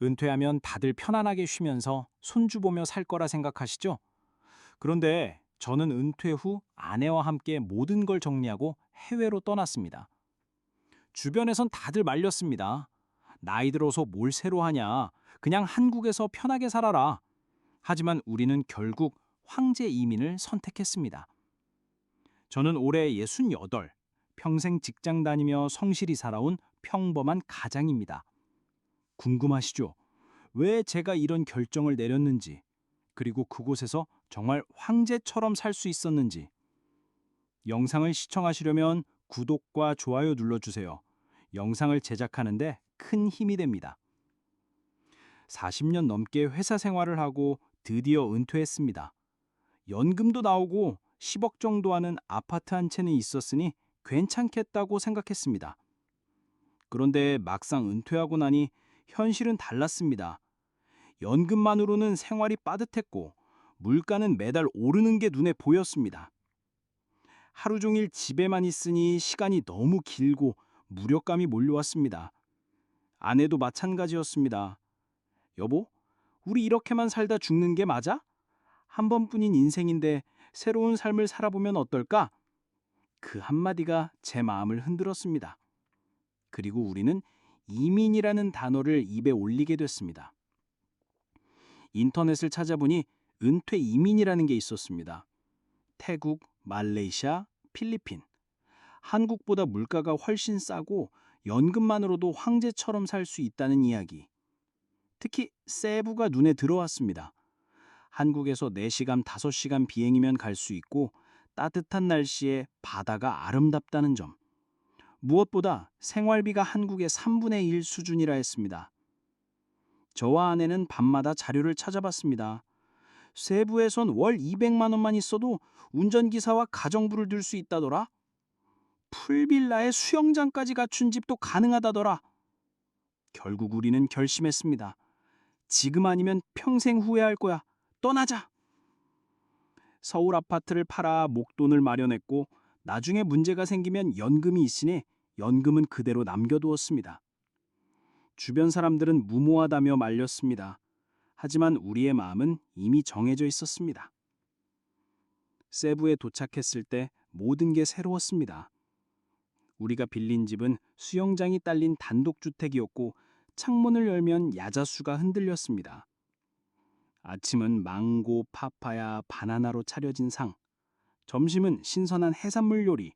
은퇴하면 다들 편안하게 쉬면서 손주 보며 살 거라 생각하시죠? 그런데 저는 은퇴 후 아내와 함께 모든 걸 정리하고 해외로 떠났습니다. 주변에선 다들 말렸습니다. 나이 들어서 뭘 새로 하냐? 그냥 한국에서 편하게 살아라. 하지만 우리는 결국 황제 이민을 선택했습니다. 저는 올해 68, 평생 직장 다니며 성실히 살아온 평범한 가장입니다. 궁금하시죠? 왜 제가 이런 결정을 내렸는지, 그리고 그곳에서 정말 황제처럼 살 수 있었는지. 영상을 시청하시려면 구독과 좋아요 눌러주세요. 영상을 제작하는데 큰 힘이 됩니다. 40년 넘게 회사 생활을 하고 드디어 은퇴했습니다. 연금도 나오고 10억 정도 하는 아파트 한 채는 있었으니 괜찮겠다고 생각했습니다. 그런데 막상 은퇴하고 나니 현실은 달랐습니다. 연금만으로는 생활이 빠듯했고 물가는 매달 오르는 게 눈에 보였습니다. 하루 종일 집에만 있으니 시간이 너무 길고 무력감이 몰려왔습니다. 아내도 마찬가지였습니다. 여보, 우리 이렇게만 살다 죽는 게 맞아? 한 번뿐인 인생인데 새로운 삶을 살아보면 어떨까? 그 한마디가 제 마음을 흔들었습니다. 그리고 우리는 이민이라는 단어를 입에 올리게 됐습니다. 인터넷을 찾아보니 은퇴 이민이라는 게 있었습니다. 태국, 말레이시아, 필리핀. 한국보다 물가가 훨씬 싸고 연금만으로도 황제처럼 살 수 있다는 이야기. 특히 세부가 눈에 들어왔습니다. 한국에서 4시간, 5시간 비행이면 갈 수 있고 따뜻한 날씨에 바다가 아름답다는 점. 무엇보다 생활비가 한국의 3분의 1 수준이라 했습니다. 저와 아내는 밤마다 자료를 찾아봤습니다. 세부에선 월 200만 원만 있어도 운전기사와 가정부를 둘 수 있다더라. 풀빌라에 수영장까지 갖춘 집도 가능하다더라. 결국 우리는 결심했습니다. 지금 아니면 평생 후회할 거야. 떠나자. 서울 아파트를 팔아 목돈을 마련했고 나중에 문제가 생기면 연금이 있으니 연금은 그대로 남겨두었습니다. 주변 사람들은 무모하다며 말렸습니다. 하지만 우리의 마음은 이미 정해져 있었습니다. 세부에 도착했을 때 모든 게 새로웠습니다. 우리가 빌린 집은 수영장이 딸린 단독주택이었고 창문을 열면 야자수가 흔들렸습니다. 아침은 망고, 파파야, 바나나로 차려진 상, 점심은 신선한 해산물 요리,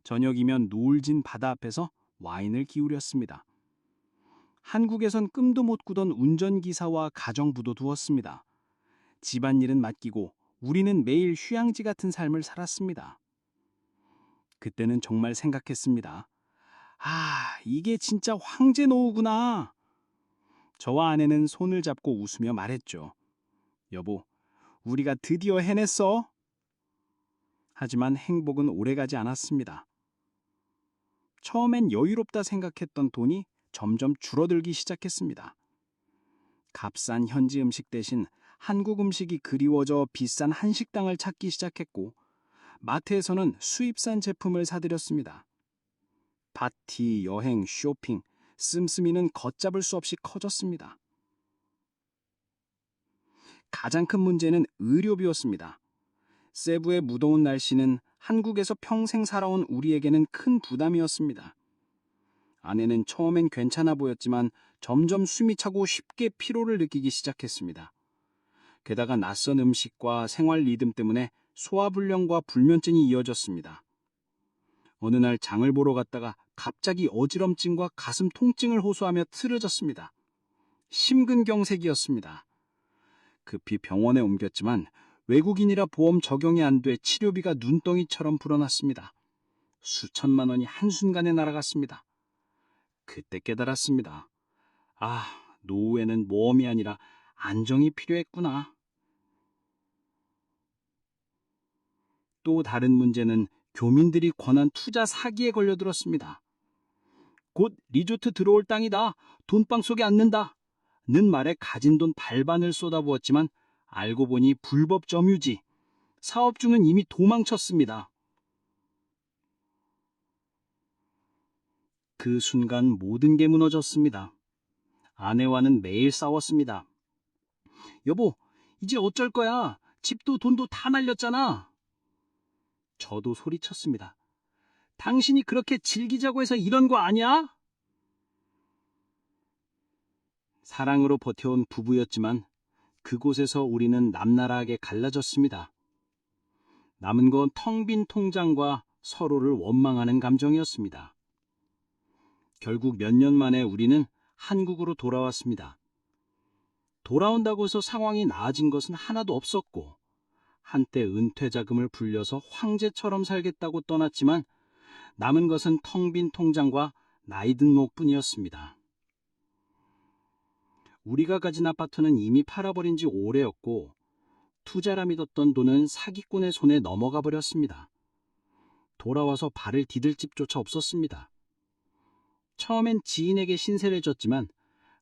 저녁이면 노을진 바다 앞에서 와인을 기울였습니다. 한국에선 꿈도 못 꾸던 운전기사와 가정부도 두었습니다. 집안일은 맡기고 우리는 매일 휴양지 같은 삶을 살았습니다. 그때는 정말 생각했습니다. 아, 이게 진짜 황제 노후구나. 저와 아내는 손을 잡고 웃으며 말했죠. 여보, 우리가 드디어 해냈어. 하지만 행복은 오래가지 않았습니다. 처음엔 여유롭다 생각했던 돈이 점점 줄어들기 시작했습니다. 값싼 현지 음식 대신 한국 음식이 그리워져 비싼 한식당을 찾기 시작했고 마트에서는 수입산 제품을 사들였습니다. 파티, 여행, 쇼핑, 씀씀이는 걷잡을 수 없이 커졌습니다. 가장 큰 문제는 의료비였습니다. 세부의 무더운 날씨는 한국에서 평생 살아온 우리에게는 큰 부담이었습니다. 아내는 처음엔 괜찮아 보였지만 점점 숨이 차고 쉽게 피로를 느끼기 시작했습니다. 게다가 낯선 음식과 생활 리듬 때문에 소화불량과 불면증이 이어졌습니다. 어느 날 장을 보러 갔다가 갑자기 어지럼증과 가슴 통증을 호소하며 쓰러졌습니다. 심근경색이었습니다. 급히 병원에 옮겼지만 외국인이라 보험 적용이 안 돼 치료비가 눈덩이처럼 불어났습니다. 수천만 원이 한순간에 날아갔습니다. 그때 깨달았습니다. 아, 노후에는 모험이 아니라 안정이 필요했구나. 또 다른 문제는 교민들이 권한 투자 사기에 걸려들었습니다. 곧 리조트 들어올 땅이다. 돈방 속에 앉는다. 는 말에 가진 돈 발반을 쏟아부었지만 알고 보니 불법 점유지. 사업주는 이미 도망쳤습니다. 그 순간 모든 게 무너졌습니다. 아내와는 매일 싸웠습니다. 여보, 이제 어쩔 거야? 집도 돈도 다 날렸잖아. 저도 소리쳤습니다. 당신이 그렇게 즐기자고 해서 이런 거 아니야? 사랑으로 버텨온 부부였지만 그곳에서 우리는 남나라하게 갈라졌습니다. 남은 건 텅 빈 통장과 서로를 원망하는 감정이었습니다. 결국 몇 년 만에 우리는 한국으로 돌아왔습니다. 돌아온다고 해서 상황이 나아진 것은 하나도 없었고, 한때 은퇴 자금을 불려서 황제처럼 살겠다고 떠났지만 남은 것은 텅 빈 통장과 나이 든 목뿐이었습니다. 우리가 가진 아파트는 이미 팔아버린 지 오래였고, 투자라 믿었던 돈은 사기꾼의 손에 넘어가 버렸습니다. 돌아와서 발을 디딜 집조차 없었습니다. 처음엔 지인에게 신세를 졌지만,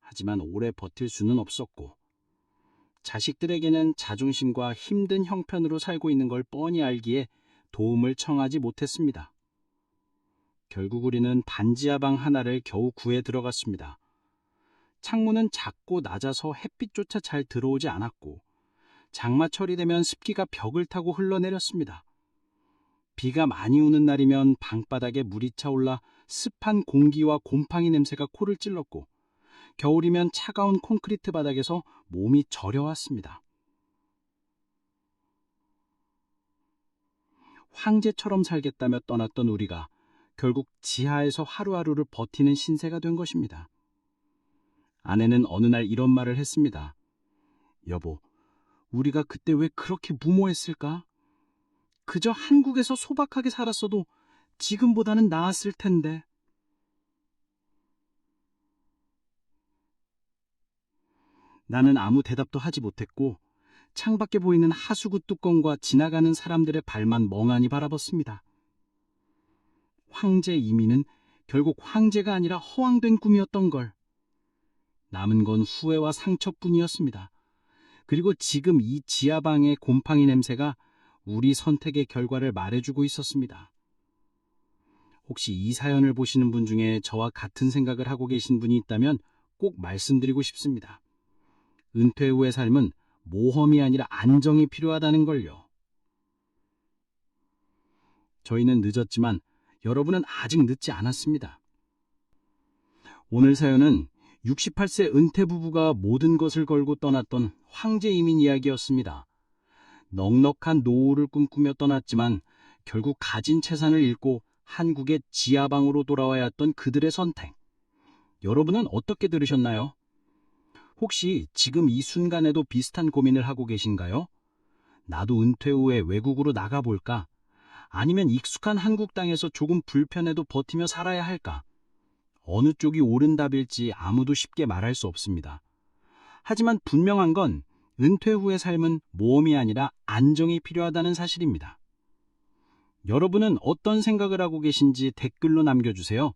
하지만 오래 버틸 수는 없었고, 자식들에게는 자존심과 힘든 형편으로 살고 있는 걸 뻔히 알기에 도움을 청하지 못했습니다. 결국 우리는 반지하 방 하나를 겨우 구해 들어갔습니다. 창문은 작고 낮아서 햇빛조차 잘 들어오지 않았고, 장마철이 되면 습기가 벽을 타고 흘러내렸습니다. 비가 많이 오는 날이면 방바닥에 물이 차올라 습한 공기와 곰팡이 냄새가 코를 찔렀고, 겨울이면 차가운 콘크리트 바닥에서 몸이 저려왔습니다. 황제처럼 살겠다며 떠났던 우리가 결국 지하에서 하루하루를 버티는 신세가 된 것입니다. 아내는 어느 날 이런 말을 했습니다. 여보, 우리가 그때 왜 그렇게 무모했을까? 그저 한국에서 소박하게 살았어도 지금보다는 나았을 텐데. 나는 아무 대답도 하지 못했고, 창밖에 보이는 하수구 뚜껑과 지나가는 사람들의 발만 멍하니 바라봤습니다. 황제 이민은 결국 황제가 아니라 허황된 꿈이었던 걸. 남은 건 후회와 상처뿐이었습니다. 그리고 지금 이 지하방의 곰팡이 냄새가 우리 선택의 결과를 말해주고 있었습니다. 혹시 이 사연을 보시는 분 중에 저와 같은 생각을 하고 계신 분이 있다면 꼭 말씀드리고 싶습니다. 은퇴 후의 삶은 모험이 아니라 안정이 필요하다는 걸요. 저희는 늦었지만 여러분은 아직 늦지 않았습니다. 오늘 사연은 68세 은퇴 부부가 모든 것을 걸고 떠났던 황제 이민 이야기였습니다. 넉넉한 노후를 꿈꾸며 떠났지만 결국 가진 재산을 잃고 한국의 지하방으로 돌아와야 했던 그들의 선택. 여러분은 어떻게 들으셨나요? 혹시 지금 이 순간에도 비슷한 고민을 하고 계신가요? 나도 은퇴 후에 외국으로 나가볼까? 아니면 익숙한 한국 땅에서 조금 불편해도 버티며 살아야 할까? 어느 쪽이 옳은 답일지 아무도 쉽게 말할 수 없습니다. 하지만 분명한 건 은퇴 후의 삶은 모험이 아니라 안정이 필요하다는 사실입니다. 여러분은 어떤 생각을 하고 계신지 댓글로 남겨주세요.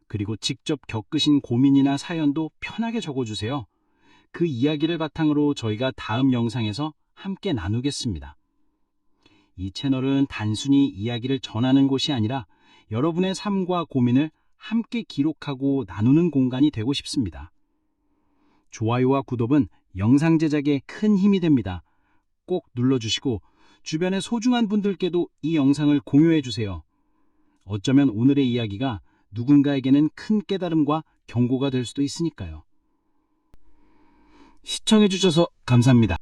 그리고 직접 겪으신 고민이나 사연도 편하게 적어주세요. 그 이야기를 바탕으로 저희가 다음 영상에서 함께 나누겠습니다. 이 채널은 단순히 이야기를 전하는 곳이 아니라 여러분의 삶과 고민을 함께 기록하고 나누는 공간이 되고 싶습니다. 좋아요와 구독은 영상 제작에 큰 힘이 됩니다. 꼭 눌러주시고 주변의 소중한 분들께도 이 영상을 공유해주세요. 어쩌면 오늘의 이야기가 누군가에게는 큰 깨달음과 경고가 될 수도 있으니까요. 시청해주셔서 감사합니다.